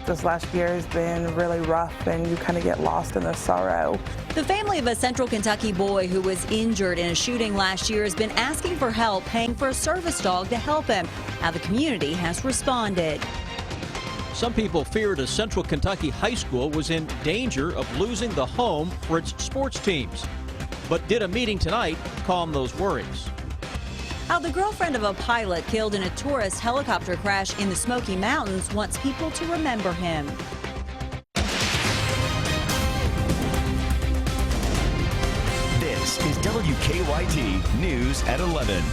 This last year has been really rough, and you kind of get lost in the sorrow. The family of a Central Kentucky boy who was injured in a shooting last year has been asking for help paying for a service dog to help him. Now the community has responded. Some people feared a Central Kentucky high school was in danger of losing the home for its sports teams, but did a meeting tonight to calm those worries. How the girlfriend of a pilot killed in a tourist helicopter crash in the Smoky Mountains wants people to remember him. This is WKYT News at 11.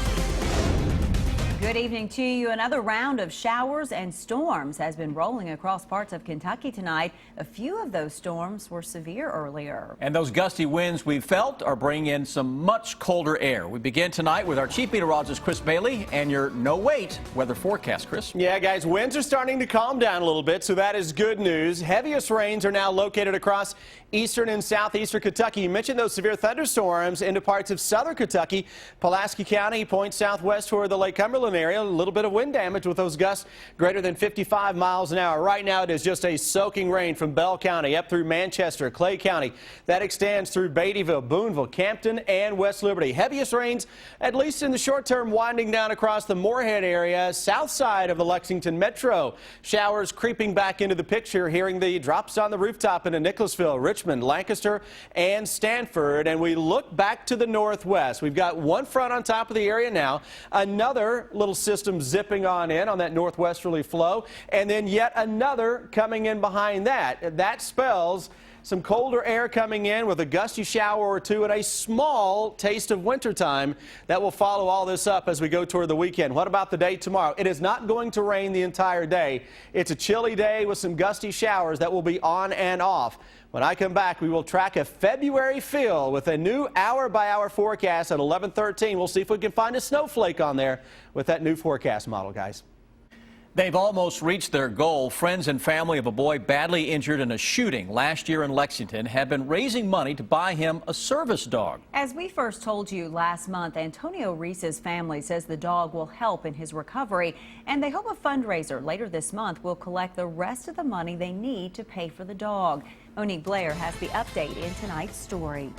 Good evening to you. Another round of showers and storms has been rolling across parts of Kentucky tonight. A few of those storms were severe earlier. And those gusty winds we felt are bringing in some much colder air. We begin tonight with our chief meteorologist, Chris Bailey, and your no-wait weather forecast, Chris. Yeah, guys, winds are starting to calm down a little bit, so that is good news. Heaviest rains are now located across eastern and southeastern Kentucky. You mentioned those severe thunderstorms into parts of southern Kentucky. Pulaski County points southwest toward the Lake Cumberland area. A little bit of wind damage with those gusts greater than 55 miles an hour. Right now it is just a soaking rain from Bell County up through Manchester, Clay County. That extends through Beattyville, Boonville, Campton, and West Liberty. Heaviest rains, at least in the short term, winding down across the Moorhead area, south side of the Lexington Metro. Showers creeping back into the picture, hearing the drops on the rooftop into Nicholasville, Richmond, Lancaster, and Stanford. And we look back to the northwest. We've got one front on top of the area now, another little system zipping on in on that northwesterly flow, and then yet another coming in behind that. That spells some colder air coming in with a gusty shower or two and a small taste of wintertime that will follow all this up as we go toward the weekend. What about the day tomorrow? It is not going to rain the entire day. It's a chilly day with some gusty showers that will be on and off. When I come back, we will track a February feel with a new hour-by-hour forecast at 11:13. We'll see if we can find a snowflake on there with that new forecast model, guys. They've almost reached their goal. Friends and family of a boy badly injured in a shooting last year in Lexington have been raising money to buy him a service dog. As we first told you last month, Antonio Reese's family says the dog will help in his recovery, and they hope a fundraiser later this month will collect the rest of the money they need to pay for the dog. Monique Blair has the update in tonight's story.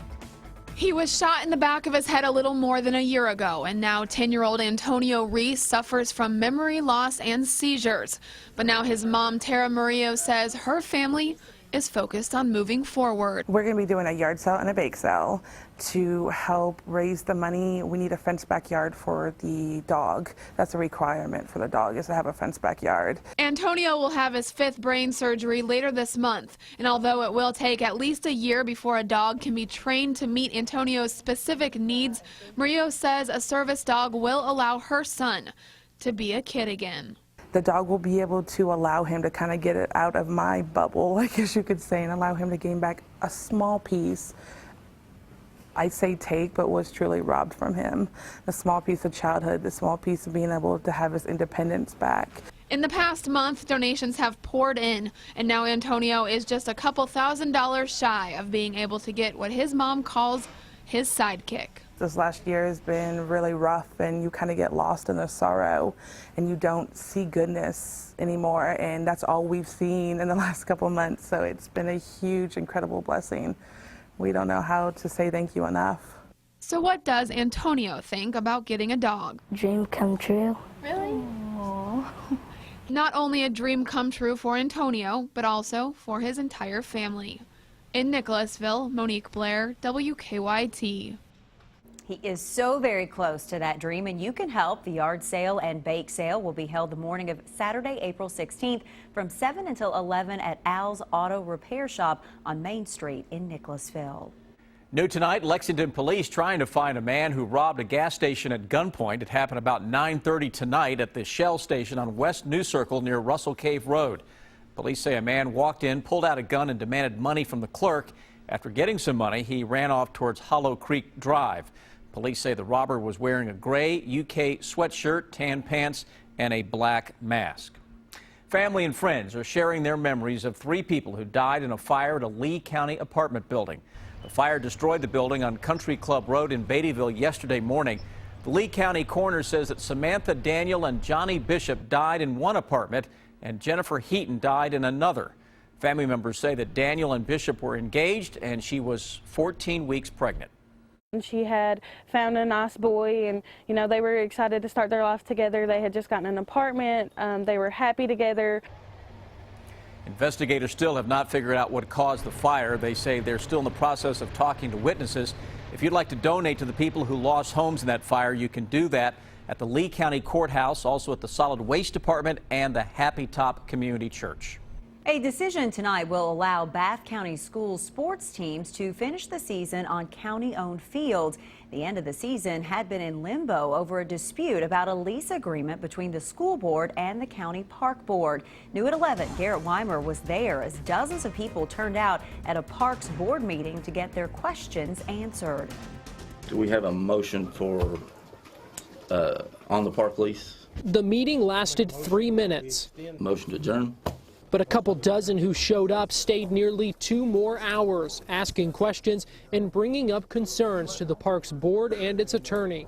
He was shot in the back of his head a little more than a year ago, and now 10-year-old Antonio Reese suffers from memory loss and seizures. But now his mom, Tara Murillo, says her family is focused on moving forward. We're going to be doing a yard sale and a bake sale to help raise the money. We need a fenced backyard for the dog. That's a requirement for the dog, is to have a fenced backyard. Antonio will have his 5th brain surgery later this month, and although it will take at least a year before a dog can be trained to meet Antonio's specific needs, Murillo says a service dog will allow her son to be a kid again. The dog will be able to allow him to kind of get it out of my bubble, I guess you could say, and allow him to gain back a small piece. I say take, but was truly robbed from him. The small piece of childhood, the small piece of being able to have his independence back. In the past month, donations have poured in, and now Antonio is just a couple $1,000s shy of being able to get what his mom calls his sidekick. This last year has been really rough, and you kind of get lost in the sorrow, and you don't see goodness anymore, and that's all we've seen in the last couple months, so it's been a huge, incredible blessing. We don't know how to say thank you enough. So what does Antonio think about getting a dog? Dream come true. Really? Aww. Not only a dream come true for Antonio, but also for his entire family. In Nicholasville, Monique Blair, WKYT. He is so very close to that dream, and you can help. The yard sale and bake sale will be held the morning of Saturday, April 16th from 7 until 11 at Al's Auto Repair Shop on Main Street in Nicholasville. New tonight, Lexington police trying to find a man who robbed a gas station at gunpoint. It happened about 9:30 tonight at the Shell station on West New Circle near Russell Cave Road. Police say a man walked in, pulled out a gun, and demanded money from the clerk. After getting some money, he ran off towards Hollow Creek Drive. Police say the robber was wearing a gray UK sweatshirt, tan pants, and a black mask. Family and friends are sharing their memories of 3 people who died in a fire at a Lee County apartment building. The fire destroyed the building on Country Club Road in Beattyville yesterday morning. The Lee County coroner says that Samantha Daniel and Johnny Bishop died in one apartment and Jennifer Heaton died in another. Family members say that Daniel and Bishop were engaged and she was 14 weeks pregnant. She had found a nice boy, and they were excited to start their life together. They had just gotten an apartment. They were happy together. Investigators still have not figured out what caused the fire. They say they're still in the process of talking to witnesses. If you'd like to donate to the people who lost homes in that fire, you can do that at the Lee County Courthouse, also at the Solid Waste Department and the Happy Top Community Church. A decision tonight will allow Bath County Schools sports teams to finish the season on county-owned fields. The end of the season had been in limbo over a dispute about a lease agreement between the school board and the county park board. New at 11, Garrett Weimer was there as dozens of people turned out at a parks board meeting to get their questions answered. Do we have a motion for on the park lease? The meeting lasted 3 minutes. Motion to adjourn. But a couple dozen who showed up stayed nearly 2 more hours, asking questions and bringing up concerns to the parks board and its attorney.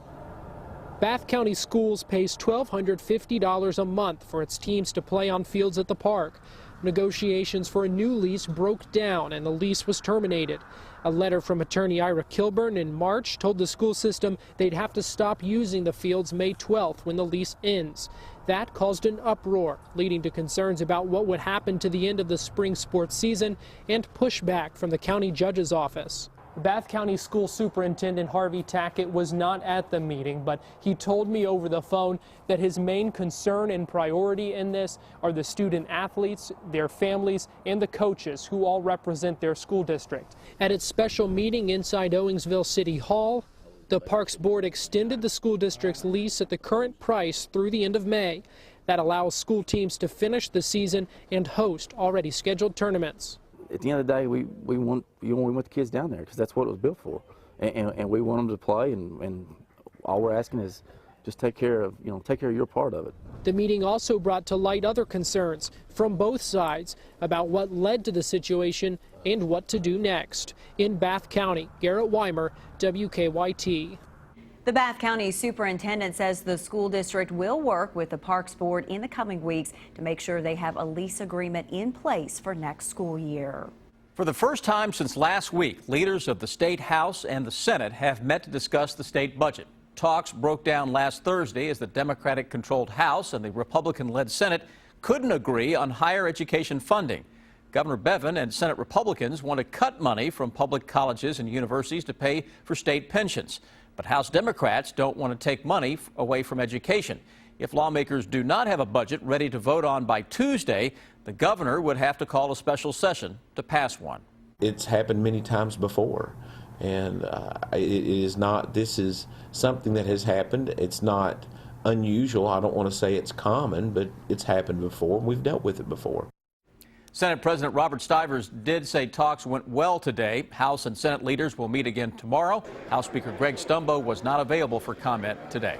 Bath County Schools pays $1,250 a month for its teams to play on fields at the park. Negotiations for a new lease broke down and the lease was terminated. A letter from attorney Ira Kilburn in March told the school system they'd have to stop using the fields May 12th when the lease ends. That caused an uproar, leading to concerns about what would happen to the end of the spring sports season and pushback from the county judge's office. Bath County School Superintendent Harvey Tackett was not at the meeting, but he told me over the phone that his main concern and priority in this are the student athletes, their families, and the coaches who all represent their school district. At its special meeting inside Owingsville City Hall, the Parks Board extended the school district's lease at the current price through the end of May. That allows school teams to finish the season and host already scheduled tournaments. At the end of the day, we want the kids down there because that's what it was built for, and we want them to play. And all we're asking is just take care of your part of it. The meeting also brought to light other concerns from both sides about what led to the situation and what to do next. In Bath County, Garrett Weimer, WKYT. The Bath County Superintendent says the school district will work with the Parks Board in the coming weeks to make sure they have a lease agreement in place for next school year. For the first time since last week, leaders of the State House and the Senate have met to discuss the state budget. Talks broke down last Thursday as the Democratic-controlled House and the Republican-led Senate couldn't agree on higher education funding. Governor Bevin and Senate Republicans want to cut money from public colleges and universities to pay for state pensions. But House Democrats don't want to take money away from education. If lawmakers do not have a budget ready to vote on by Tuesday, the governor would have to call a special session to pass one. It's happened many times before, and this is something that has happened. It's not unusual. I don't want to say it's common, but it's happened before. We've dealt with it before. Senate President Robert Stivers did say talks went well today. House and Senate leaders will meet again tomorrow. House Speaker Greg Stumbo was not available for comment today.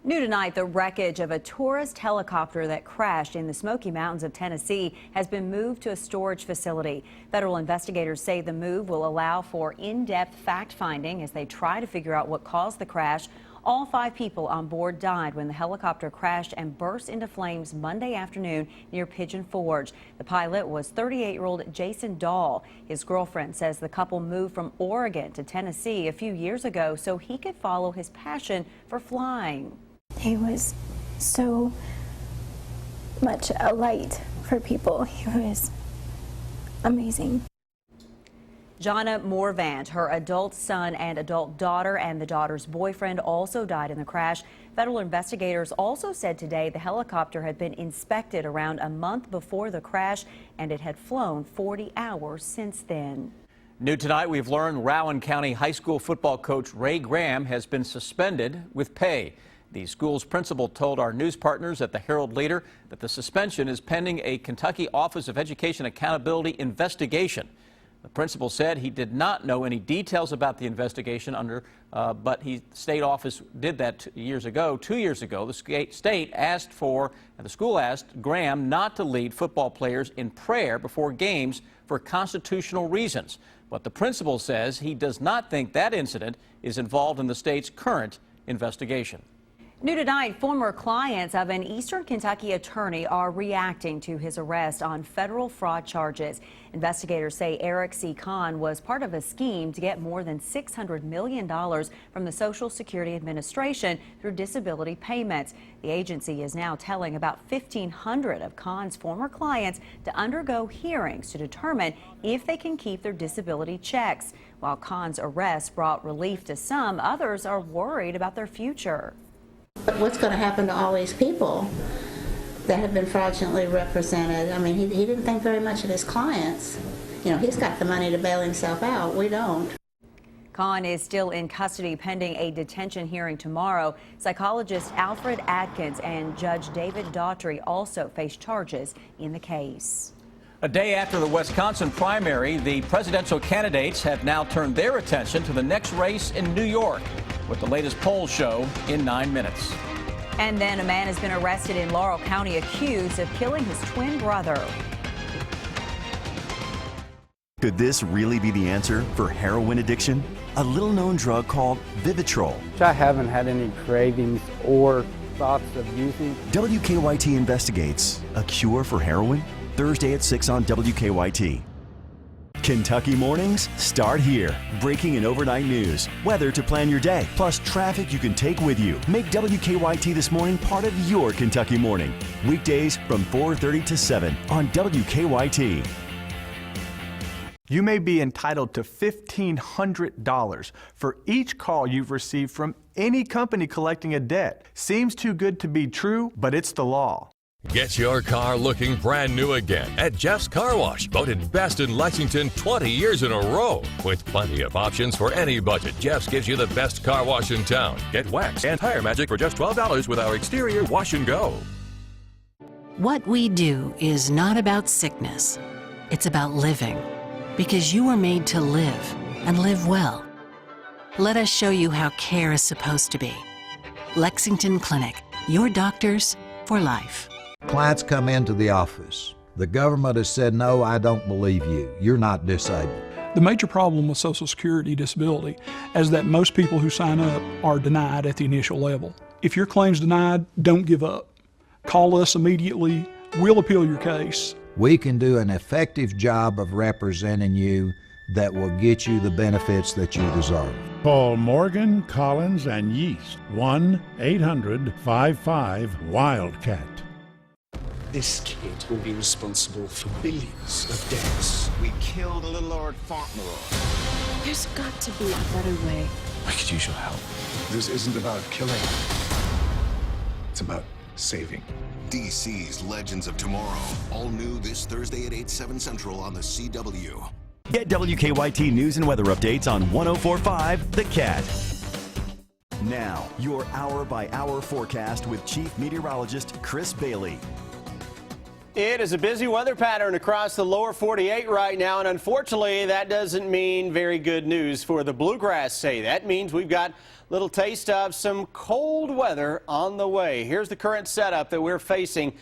New tonight, the wreckage of a tourist helicopter that crashed in the Smoky Mountains of Tennessee has been moved to a storage facility. Federal investigators say the move will allow for in-depth fact-finding as they try to figure out what caused the crash. All 5 people on board died when the helicopter crashed and burst into flames Monday afternoon near Pigeon Forge. The pilot was 38-year-old Jason Dahl. His girlfriend says the couple moved from Oregon to Tennessee a few years ago so he could follow his passion for flying. He was so much a light for people. He was amazing. Jonna Morvant, her adult son and adult daughter and the daughter's boyfriend also died in the crash. Federal investigators also said today the helicopter had been inspected around a month before the crash and it had flown 40 hours since then. New tonight, we've learned Rowan County High School football coach Ray Graham has been suspended with pay. The school's principal told our news partners at the Herald Leader that the suspension is pending a Kentucky Office of Education Accountability investigation. The principal said he did not know any details about the investigation but the state office did that 2 years ago. The state asked and the school asked Graham not to lead football players in prayer before games for constitutional reasons. But the principal says he does not think that incident is involved in the state's current investigation. New tonight, former clients of an Eastern Kentucky attorney are reacting to his arrest on federal fraud charges. Investigators say Eric C. Kahn was part of a scheme to get more than $600 million from the Social Security Administration through disability payments. The agency is now telling about 1,500 of Kahn's former clients to undergo hearings to determine if they can keep their disability checks. While Kahn's arrest brought relief to some, others are worried about their future. But what's going to happen to all these people that have been fraudulently represented? I mean, he didn't think very much of his clients. You know, he's got the money to bail himself out. We don't. Kahn is still in custody pending a detention hearing tomorrow. Psychologist Alfred Atkins and Judge David Daughtry also face charges in the case. A day after the Wisconsin primary, the presidential candidates have now turned their attention to the next race in New York, with the latest polls show in 9 minutes. And then a man has been arrested in Laurel County accused of killing his twin brother. Could this really be the answer for heroin addiction? A little-known drug called Vivitrol. I haven't had any cravings or thoughts of using. WKYT investigates a cure for heroin. Thursday at 6 on WKYT. Kentucky mornings start here. Breaking and overnight news, weather to plan your day, plus traffic you can take with you. Make WKYT This Morning part of your Kentucky morning. Weekdays from 4:30 to 7 on WKYT. You may be entitled to $1,500 for each call you've received from any company collecting a debt. Seems too good to be true, but it's the law. Get your car looking brand new again at Jeff's Car Wash, voted best in Lexington 20 years in a row. With plenty of options for any budget, Jeff's gives you the best car wash in town. Get wax and tire magic for just $12 with our exterior wash and go. What we do is not about sickness. It's about living. Because you were made to live and live well. Let us show you how care is supposed to be. Lexington Clinic, your doctors for life. Clients come into the office. The government has said, no, I don't believe you. You're not disabled. The major problem with Social Security disability is that most people who sign up are denied at the initial level. If your claim's denied, don't give up. Call us immediately. We'll appeal your case. We can do an effective job of representing you that will get you the benefits that you deserve. Call Morgan, Collins, and Yeast, 1-800-55-WILDCAT. This kid will be responsible for billions of deaths. We killed a little Lord Fauntleroy. There's got to be a better way. I could use your help. This isn't about killing. It's about saving. DC's Legends of Tomorrow. All new this Thursday at 8/7 Central on the CW. Get WKYT news and weather updates on 104.5 The Cat. Now, your hour-by-hour forecast with Chief Meteorologist Chris Bailey. It is a busy weather pattern across the lower 48 right now, and unfortunately, that doesn't mean very good news for the bluegrass say. That means we've got a little taste of some cold weather on the way. Here's the current setup that we're facing.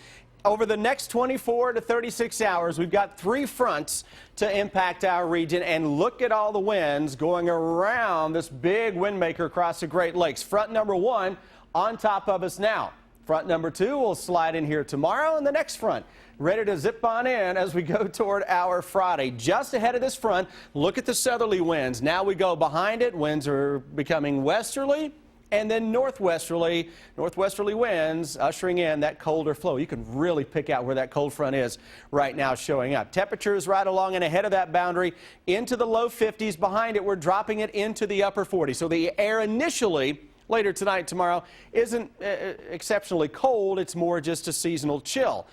Over the next 24 to 36 hours, we've got 3 fronts to impact our region, and look at all the winds going around this big wind maker across the Great Lakes. Front number 1 on top of us now. Front number 2 will slide in here tomorrow, and the next front ready to zip on in as we go toward our Friday. Just ahead of this front, look at the southerly winds. Now we go behind it. Winds are becoming westerly and then northwesterly winds ushering in that colder flow. You can really pick out where that cold front is right now showing up. Temperatures right along and ahead of that boundary into the low 50s. Behind it, we're dropping it into the upper 40s. So the air initially later tonight, tomorrow, isn't exceptionally cold. It's more just a seasonal chill.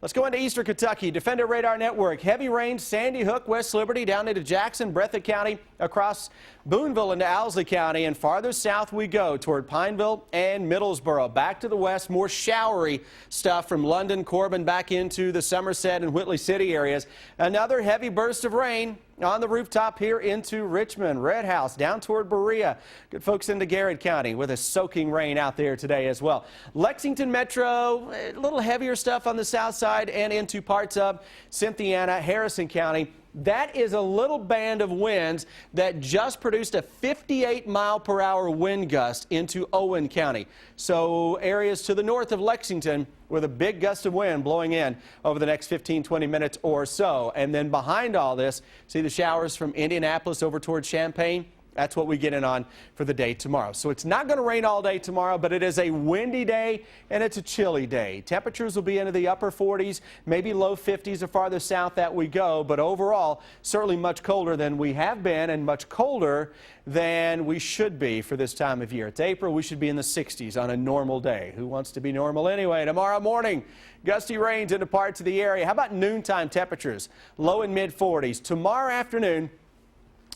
Let's go into Eastern Kentucky. Defender Radar Network. Heavy rain, Sandy Hook, West Liberty, down into Jackson, Breathitt County, across Boonville into Owsley County, and farther south we go toward Pineville and Middlesboro. Back to the west, more showery stuff from London, Corbin, back into the Somerset and Whitley City areas. Another heavy burst of rain on the rooftop here into Richmond, Red House, down toward Berea. Good folks into Garrett County with a soaking rain out there today as well. Lexington Metro, a little heavier stuff on the south side and into parts of Cynthiana, Harrison County. That is a little band of winds that just produced a 58-mile-per-hour wind gust into Owen County. So areas to the north of Lexington with a big gust of wind blowing in over the next 15-20 minutes or so. And then behind all this, see the showers from Indianapolis over towards Champaign? That's what we get in on for the day tomorrow. So it's not going to rain all day tomorrow, but it is a windy day and it's a chilly day. Temperatures will be into the upper 40s, maybe low 50s the farther south that we go, but overall certainly much colder than we have been and much colder than we should be for this time of year. It's April. We should be in the 60s on a normal day. Who wants to be normal anyway? Tomorrow morning, gusty rains into parts of the area. How about noontime temperatures? Low and mid 40s. Tomorrow afternoon,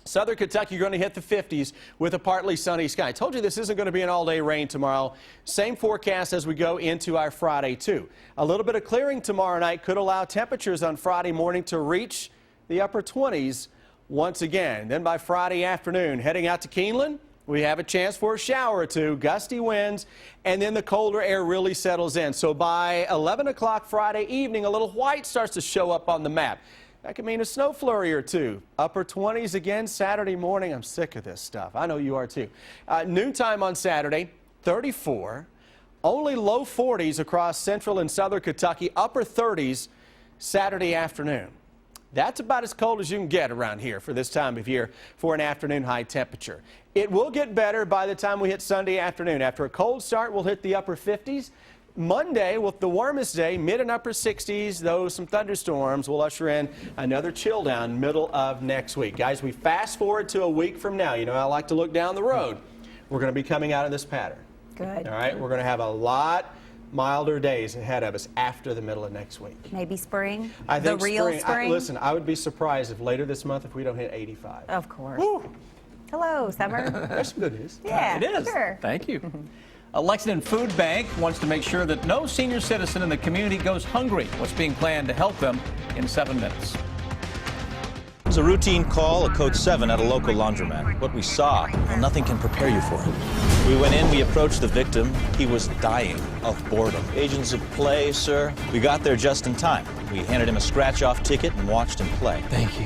Southern Kentucky, you're going to hit the 50s with a partly sunny sky. I told you this isn't going to be an all-day rain tomorrow. Same forecast as we go into our Friday, too. A little bit of clearing tomorrow night could allow temperatures on Friday morning to reach the upper 20s once again. Then by Friday afternoon, heading out to Keeneland, we have a chance for a shower or two, gusty winds, and then the colder air really settles in. So by 11 o'clock Friday evening, a little white starts to show up on the map. That could mean a snow flurry or two. Upper 20s again Saturday morning. I'm sick of this stuff. I know you are too. Noontime on Saturday, 34. Only low 40s across central and southern Kentucky. Upper 30s Saturday afternoon. That's about as cold as you can get around here for this time of year for an afternoon high temperature. It will get better by the time we hit Sunday afternoon. After a cold start, we'll hit the upper 50s. Monday, with the warmest day, mid and upper 60s, though some thunderstorms will usher in another chill down middle of next week. Guys, we fast forward to a week from now. You know, I like to look down the road. We're going to be coming out of this pattern. Good. All right, we're going to have a lot milder days ahead of us after the middle of next week. Maybe spring? I think the real spring? Listen, I would be surprised if later this month if we don't hit 85. Of course. Woo. Hello, Summer. That's some good news. Yeah, it is. Sure. Thank you. A Lexington Food Bank wants to make sure that no senior citizen in the community goes hungry. What's being planned to help them in 7 minutes? It was a routine call, a code 7 at a local laundromat. What we saw, well, nothing can prepare you for it. We went in, we approached the victim. He was dying of boredom. Agents of play, sir. We got there just in time. We handed him a scratch-off ticket and watched him play. Thank you.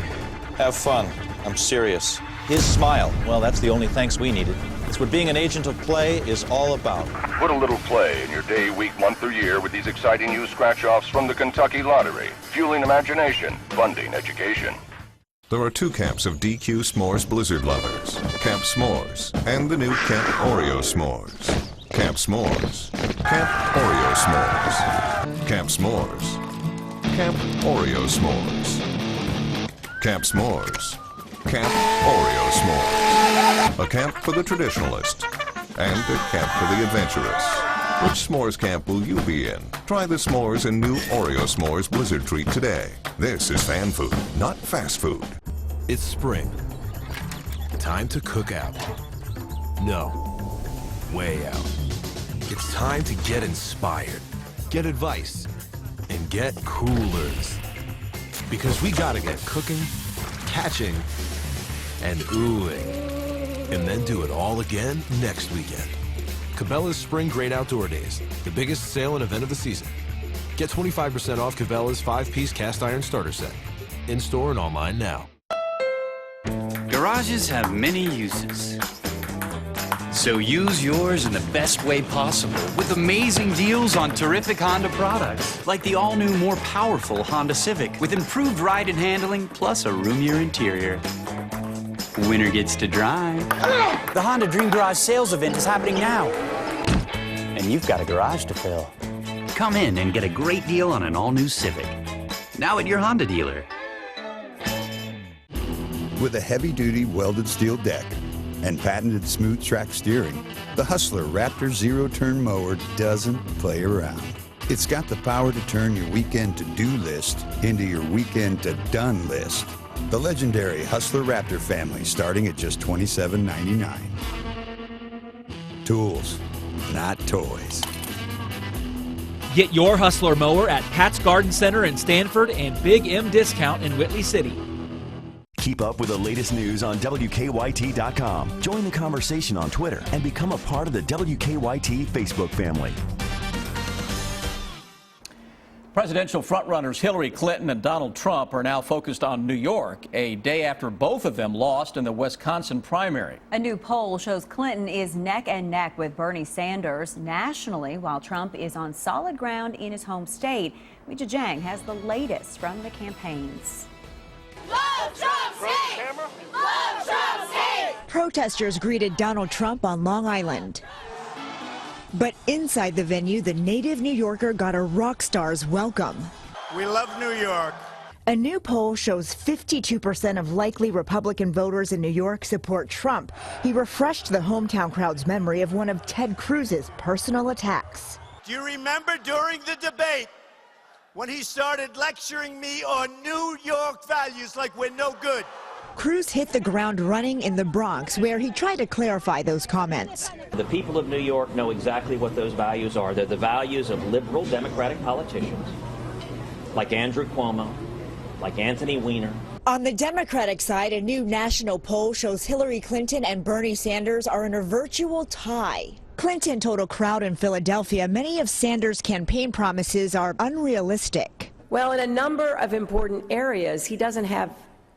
Have fun. I'm serious. His smile, well, that's the only thanks we needed. It's what being an agent of play is all about. Put a little play in your day, week, month, or year with these exciting new scratch-offs from the Kentucky Lottery. Fueling imagination, funding education. There are two camps of DQ S'mores Blizzard lovers. Camp S'mores and the new Camp Oreo S'mores. Camp S'mores. Camp Oreo S'mores. Camp S'mores. Camp Oreo S'mores. Camp S'mores. Camp Oreo S'mores. A camp for the traditionalist and a camp for the adventurous. Which s'mores camp will you be in? Try the s'mores and new Oreo S'mores Blizzard treat today. This is fan food, not fast food. It's spring. Time to cook out. No, way out. It's time to get inspired, get advice, and get coolers. Because we gotta get cooking, catching, and oohing. And then do it all again next weekend. Cabela's Spring Great Outdoor Days, the biggest sale and event of the season. Get 25% off Cabela's 5-piece cast iron starter set. In-store and online now. Garages have many uses. So use yours in the best way possible with amazing deals on terrific Honda products. Like the all-new, more powerful Honda Civic with improved ride and handling plus a roomier interior. Winner gets to drive. The Honda Dream Garage sales event is happening now. And you've got a garage to fill. Come in and get a great deal on an all-new Civic. Now at your Honda dealer. With a heavy-duty welded steel deck and patented smooth track steering, the Hustler Raptor zero-turn mower doesn't play around. It's got the power to turn your weekend to-do list into your weekend to-done list. The legendary Hustler Raptor family starting at just $27.99. Tools, not toys. Get your Hustler mower at Pat's Garden Center in Stanford and Big M Discount in Whitley City. Keep up with the latest news on WKYT.com. Join the conversation on Twitter and become a part of the WKYT Facebook family. Presidential frontrunners Hillary Clinton and Donald Trump are now focused on New York, a day after both of them lost in the Wisconsin primary. A new poll shows Clinton is neck and neck with Bernie Sanders nationally, while Trump is on solid ground in his home state. Weijia Jiang has the latest from the campaigns. Love Trump's hate! Love Trump's hate! Protesters greeted Donald Trump on Long Island. But inside the venue, the native New Yorker got a rock star's welcome. We love New York. A new poll shows 52% of likely Republican voters in New York support Trump. He refreshed the hometown crowd's memory of one of Ted Cruz's personal attacks. Do you remember during the debate when he started lecturing me on New York values like we're no good? Cruz hit the ground running in the Bronx, where he tried to clarify those comments. The people of New York know exactly what those values are. They're the values of liberal Democratic politicians, like Andrew Cuomo, like Anthony Weiner. On the Democratic side, a new national poll shows Hillary Clinton and Bernie Sanders are in a virtual tie. Clinton told a crowd in Philadelphia many of Sanders' campaign promises are unrealistic. Well, in a number of important areas, he doesn't have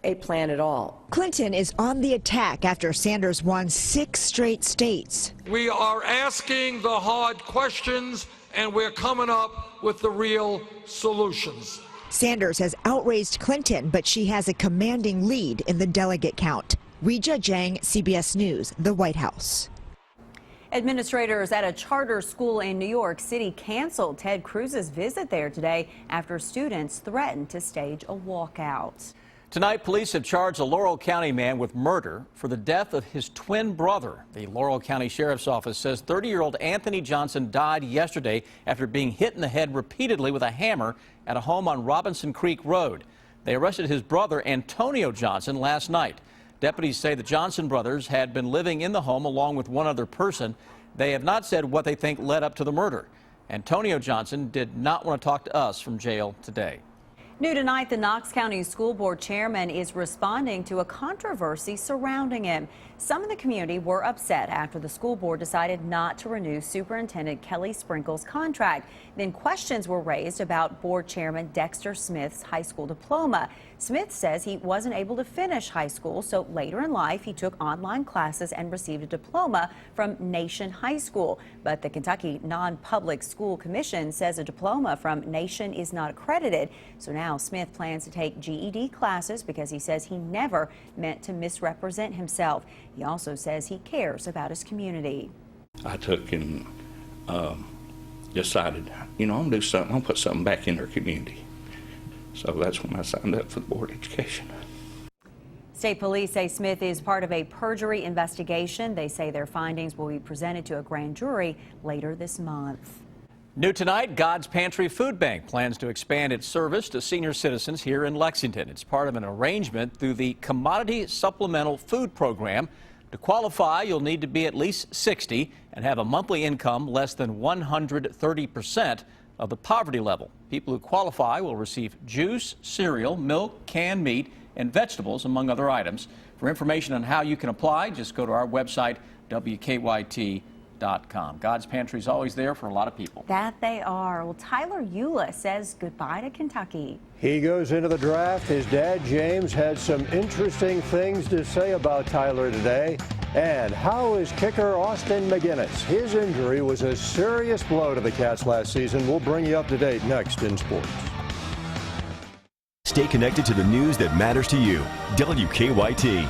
a plan at all. Clinton is on the attack after Sanders won 6 straight states. We are asking the hard questions, and we're coming up with the real solutions. Sanders has outraised Clinton, but she has a commanding lead in the delegate count. Weijia Jiang, CBS News, the White House. Administrators at a charter school in New York City canceled Ted Cruz's visit there today after students threatened to stage a walkout. Tonight, police have charged a Laurel County man with murder for the death of his twin brother. The Laurel County Sheriff's Office says 30-year-old Anthony Johnson died yesterday after being hit in the head repeatedly with a hammer at a home on Robinson Creek Road. They arrested his brother, Antonio Johnson, last night. Deputies say the Johnson brothers had been living in the home along with one other person. They have not said what they think led up to the murder. Antonio Johnson did not want to talk to us from jail today. New tonight, the Knox County School Board chairman is responding to a controversy surrounding him. Some in the community were upset after the school board decided not to renew Superintendent Kelly Sprinkle's contract. Then questions were raised about board chairman Dexter Smith's high school diploma. Smith says he wasn't able to finish high school, so later in life he took online classes and received a diploma from Nation High School. But the Kentucky Non-Public School Commission says a diploma from Nation is not accredited. So now Smith plans to take GED classes because he says he never meant to misrepresent himself. He also says he cares about his community. I took and decided, I'm going to do something. I'm going to put something back in our community. So that's when I signed up for the board of education. State police say Smith is part of a perjury investigation. They say their findings will be presented to a grand jury later this month. New tonight, God's Pantry Food Bank plans to expand its service to senior citizens here in Lexington. It's part of an arrangement through the Commodity Supplemental Food Program. To qualify, you'll need to be at least 60 and have a monthly income less than 130% of the poverty level. People who qualify will receive juice, cereal, milk, canned meat, and vegetables, among other items. For information on how you can apply, just go to our website, WKYT.com. God's Pantry is always there for a lot of people. That they are. Well, Tyler Eula says goodbye to Kentucky. He goes into the draft. His dad, James, had some interesting things to say about Tyler today. And how is kicker Austin McGinnis? His injury was a serious blow to the Cats last season. We'll bring you up to date next in sports. Stay connected to the news that matters to you. WKYT.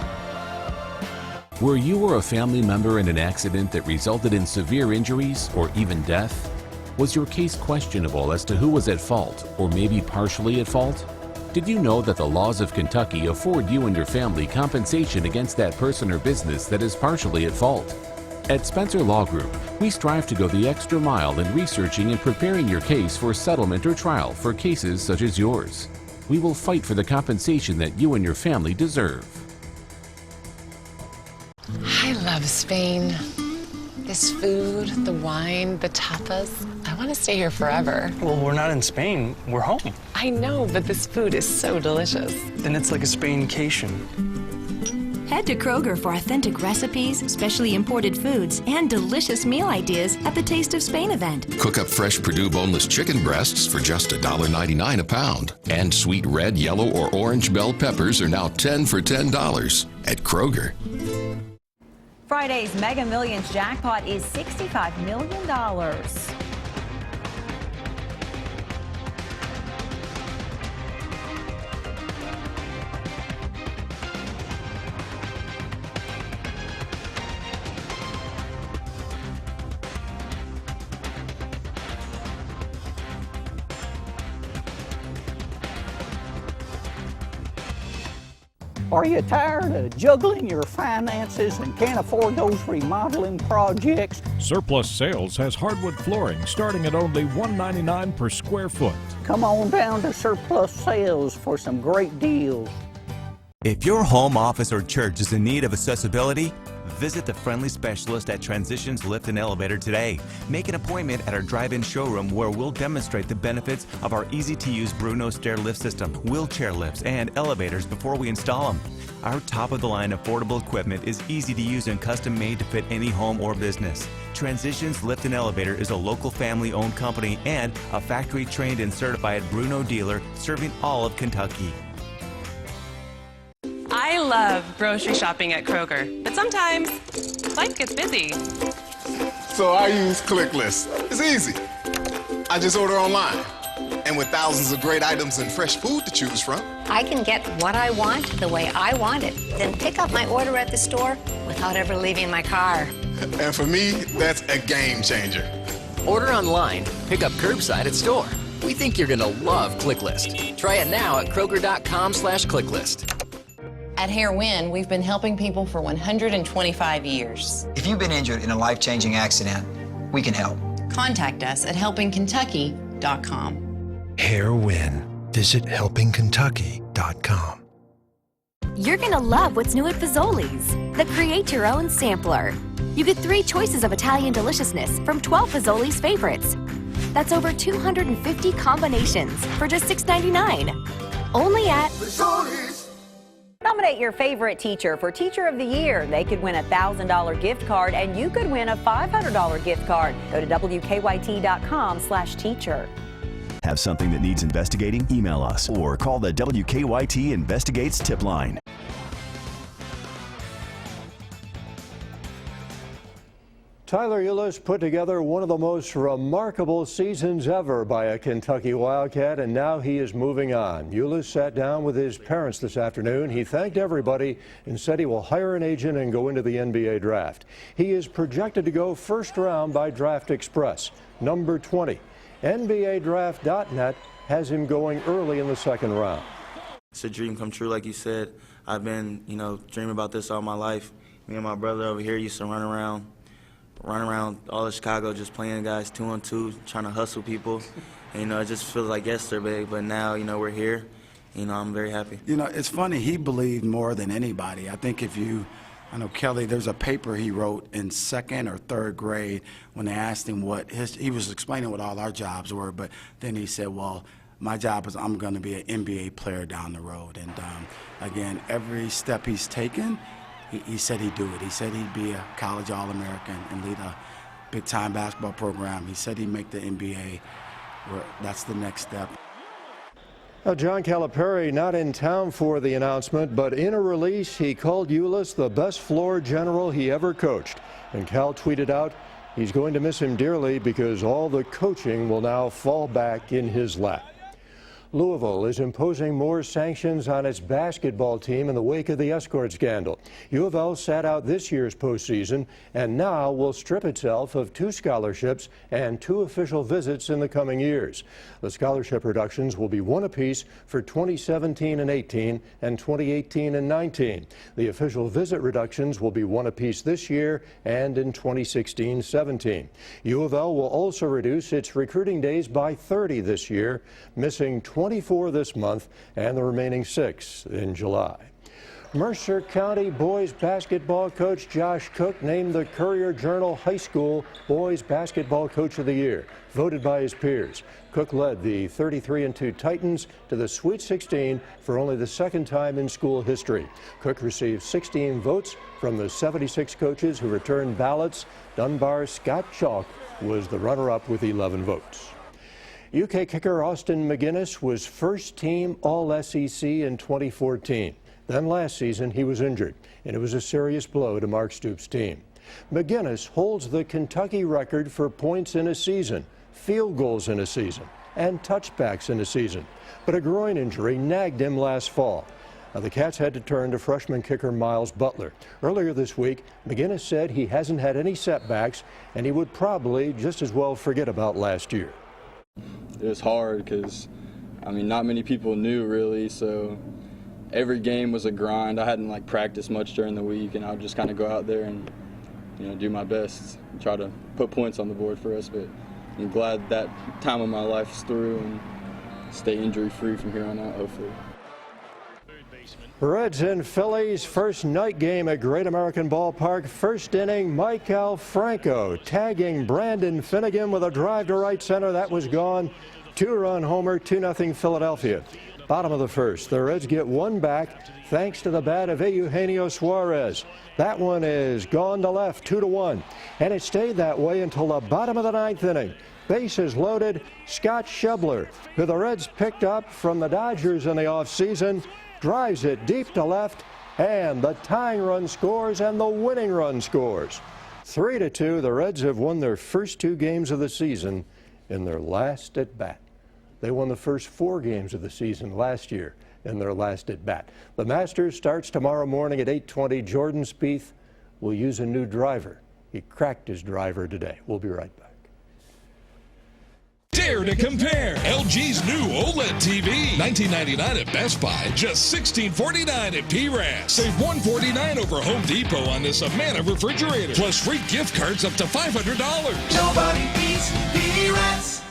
Were you or a family member in an accident that resulted in severe injuries or even death? Was your case questionable as to who was at fault or maybe partially at fault? Did you know that the laws of Kentucky afford you and your family compensation against that person or business that is partially at fault? At Spencer Law Group, we strive to go the extra mile in researching and preparing your case for settlement or trial for cases such as yours. We will fight for the compensation that you and your family deserve. I love Spain. This food, the wine, the tapas. I want to stay here forever. Well, we're not in Spain. We're home. I know, but this food is so delicious. Then it's like a Spaincation. Head to Kroger for authentic recipes, specially imported foods, and delicious meal ideas at the Taste of Spain event. Cook up fresh Perdue boneless chicken breasts for just $1.99 a pound. And sweet red, yellow, or orange bell peppers are now 10 for $10 at Kroger. Friday's Mega Millions jackpot is $65 million. Are you tired of juggling your finances and can't afford those remodeling projects? Surplus Sales has hardwood flooring starting at only $1.99 per square foot. Come on down to Surplus Sales for some great deals. If your home, office, or church is in need of accessibility, visit the friendly specialist at Transitions Lift and Elevator today. Make an appointment at our drive-in showroom where we'll demonstrate the benefits of our easy-to-use Bruno stair lift system, wheelchair lifts, and elevators before we install them. Our top-of-the-line affordable equipment is easy to use and custom-made to fit any home or business. Transitions Lift and Elevator is a local family-owned company and a factory-trained and certified Bruno dealer serving all of Kentucky. I love grocery shopping at Kroger, but sometimes life gets busy. So I use ClickList. It's easy. I just order online. And with thousands of great items and fresh food to choose from, I can get what I want the way I want it, then pick up my order at the store without ever leaving my car. and for me, that's a game changer. Order online, pick up curbside at store. We think you're gonna love ClickList. Try it now at Kroger.com/ClickList. At Hair Win, we've been helping people for 125 years. If you've been injured in a life-changing accident, we can help. Contact us at helpingkentucky.com. Hair Win. Visit helpingkentucky.com. You're gonna love what's new at Fazoli's, the Create Your Own Sampler. You get 3 choices of Italian deliciousness from 12 Fazoli's favorites. That's over 250 combinations for just $6.99. Only at Fazoli's. Nominate your favorite teacher for Teacher of the Year. They could win a $1,000 gift card and you could win a $500 gift card. Go to WKYT.com/teacher. Have something that needs investigating? Email us or call the WKYT Investigates tip line. Tyler Eulis put together one of the most remarkable seasons ever by a Kentucky Wildcat, and now he is moving on. Eulis sat down with his parents this afternoon. He thanked everybody and said he will hire an agent and go into the NBA draft. He is projected to go first round by Draft Express, number 20. NBADraft.net has him going early in the second round. It's a dream come true, like you said. I've been, dreaming about this all my life. Me and my brother over here used to run around all of Chicago just playing guys 2-on-2, trying to hustle people. And, it just feels like yesterday, but now, we're here. I'm very happy. It's funny, he believed more than anybody. I think I know Kelly, there's a paper he wrote in 2nd or 3rd grade when they asked him he was explaining what all our jobs were, but then he said, well, my job is I'm going to be an NBA player down the road. And again, every step he's taken, he said he'd do it. He said he'd be a college All-American and lead a big-time basketball program. He said he'd make the NBA. That's the next step. Now, John Calipari not in town for the announcement, but in a release, he called Eulis the best floor general he ever coached. And Cal tweeted out, he's going to miss him dearly because all the coaching will now fall back in his lap. Louisville is imposing more sanctions on its basketball team in the wake of the escort scandal. U of L sat out this year's postseason and now will strip itself of 2 scholarships and 2 official visits in the coming years. The scholarship reductions will be 1 apiece for 2017 and 18 and 2018 and 19. The official visit reductions will be 1 apiece this year and in 2016-17. U of L will also reduce its recruiting days by 30 this year, missing 24 this month and the remaining 6 in July. Mercer County boys basketball coach Josh Cook named the Courier-Journal High School Boys Basketball Coach of the Year, voted by his peers. Cook led the 33-2 Titans to the Sweet 16 for only the second time in school history. Cook received 16 votes from the 76 coaches who returned ballots. Dunbar's Scott Chalk was the runner-up with 11 votes. UK kicker Austin McGinnis was first-team All-SEC in 2014. Then last season he was injured, and it was a serious blow to Mark Stoops' team. McGinnis holds the Kentucky record for points in a season, field goals in a season, and touchbacks in a season. But a groin injury nagged him last fall. Now, the Cats had to turn to freshman kicker Miles Butler. Earlier this week, McGinnis said he hasn't had any setbacks, and he would probably just as well forget about last year. It was hard because, not many people knew really, so every game was a grind. I hadn't practiced much during the week, and I would just kind of go out there and do my best and try to put points on the board for us. But I'm glad that time of my life is through and stay injury-free from here on out, hopefully. Reds and Phillies first night game at Great American Ballpark. First inning, Mike Alfranco tagging Brandon Finnegan with a drive to right center. That was gone. 2-run homer, 2-0 Philadelphia. Bottom of the first, the Reds get one back thanks to the bat of Eugenio Suarez. That one is gone to left, 2-1. And it stayed that way until the bottom of the ninth inning. Bases loaded, Scott Schebler, who the Reds picked up from the Dodgers in the offseason, drives it deep to left, and the tying run scores and the winning run scores. 3-2, the Reds have won their first 2 games of the season in their last at bat. They won the first 4 games of the season last year in their last at bat. The Masters starts tomorrow morning at 8:20. Jordan Spieth will use a new driver. He cracked his driver today. We'll be right back. Dare to compare LG's new OLED TV. $19.99 at Best Buy, just $16.49 at PRAS. Save $149 over Home Depot on this Amana refrigerator, plus free gift cards up to $500. Nobody beats PRAS.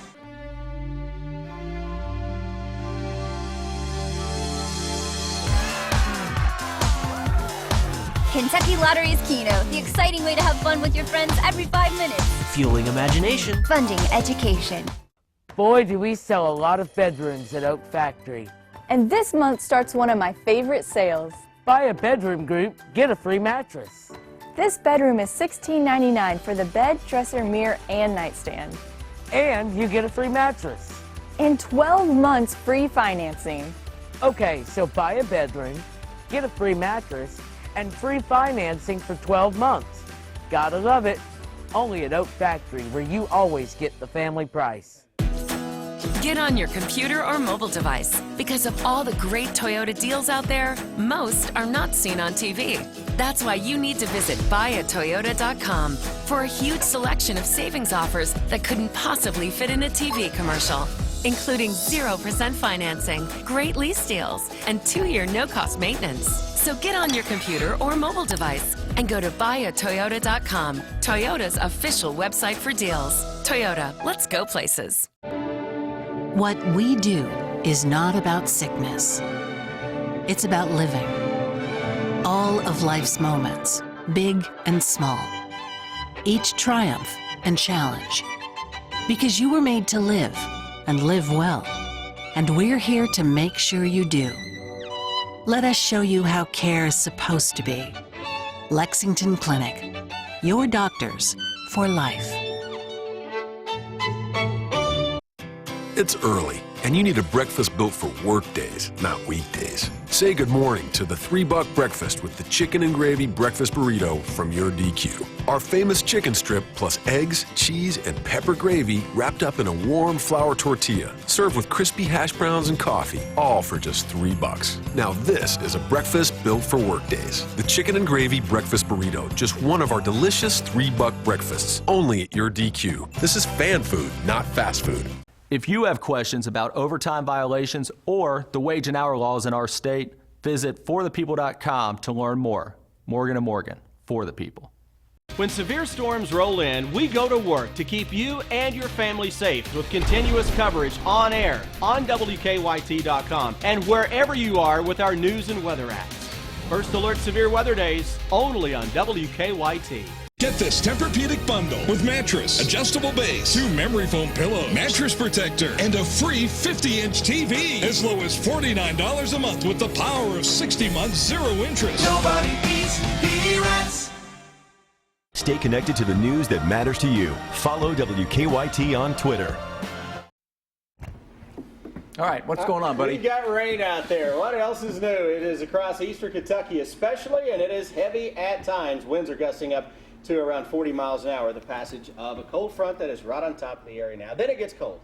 Kentucky Lottery's Keno, the exciting way to have fun with your friends every 5 minutes. Fueling imagination. Funding education. Boy, do we sell a lot of bedrooms at Oak Factory. And this month starts one of my favorite sales. Buy a bedroom group, get a free mattress. This bedroom is $16.99 for the bed, dresser, mirror, and nightstand. And you get a free mattress. And 12 months free financing. Okay, so buy a bedroom, get a free mattress, and free financing for 12 months. Gotta love it. Only at Oak Factory, where you always get the family price. Get on your computer or mobile device. Because of all the great Toyota deals out there, most are not seen on TV. That's why you need to visit buyatoyota.com for a huge selection of savings offers that couldn't possibly fit in a TV commercial, including 0% financing, great lease deals, and 2-year no-cost maintenance. So get on your computer or mobile device and go to buyatoyota.com, Toyota's official website for deals. Toyota, let's go places. What we do is not about sickness. It's about living. All of life's moments, big and small. Each triumph and challenge. Because you were made to live and live well. And we're here to make sure you do. Let us show you how care is supposed to be. Lexington Clinic. Your doctors for life. It's early, and you need a breakfast built for work days, not weekdays. Say good morning to the $3 breakfast with the chicken and gravy breakfast burrito from your DQ. Our famous chicken strip plus eggs, cheese, and pepper gravy wrapped up in a warm flour tortilla, served with crispy hash browns and coffee, all for just $3. Now this is a breakfast built for work days. The chicken and gravy breakfast burrito, just one of our delicious $3 breakfasts, only at your DQ. This is fan food, not fast food. If you have questions about overtime violations or the wage and hour laws in our state, visit forthepeople.com to learn more. Morgan & Morgan, for the people. When severe storms roll in, we go to work to keep you and your family safe with continuous coverage on air, on WKYT.com, and wherever you are with our news and weather apps. First Alert Severe Weather Days, only on WKYT. Get this Tempur-Pedic bundle with mattress, adjustable base, 2 memory foam pillows, mattress protector, and a free 50-inch TV. As low as $49 a month with the power of 60 months, 0 interest. Nobody beats P-Rats. Stay connected to the news that matters to you. Follow WKYT on Twitter. All right, what's going on, buddy? We got rain out there. What else is new? It is across eastern Kentucky especially, and it is heavy at times. Winds are gusting up to around 40 miles an hour. The passage of a cold front that is right on top of the area now. Then it gets cold.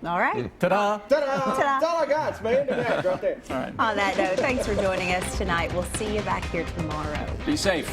All right. Ta-da. Ta-da. Ta-da. That's all I got. It's my end of that right there. All right. On that note, thanks for joining us tonight. We'll see you back here tomorrow. Be safe.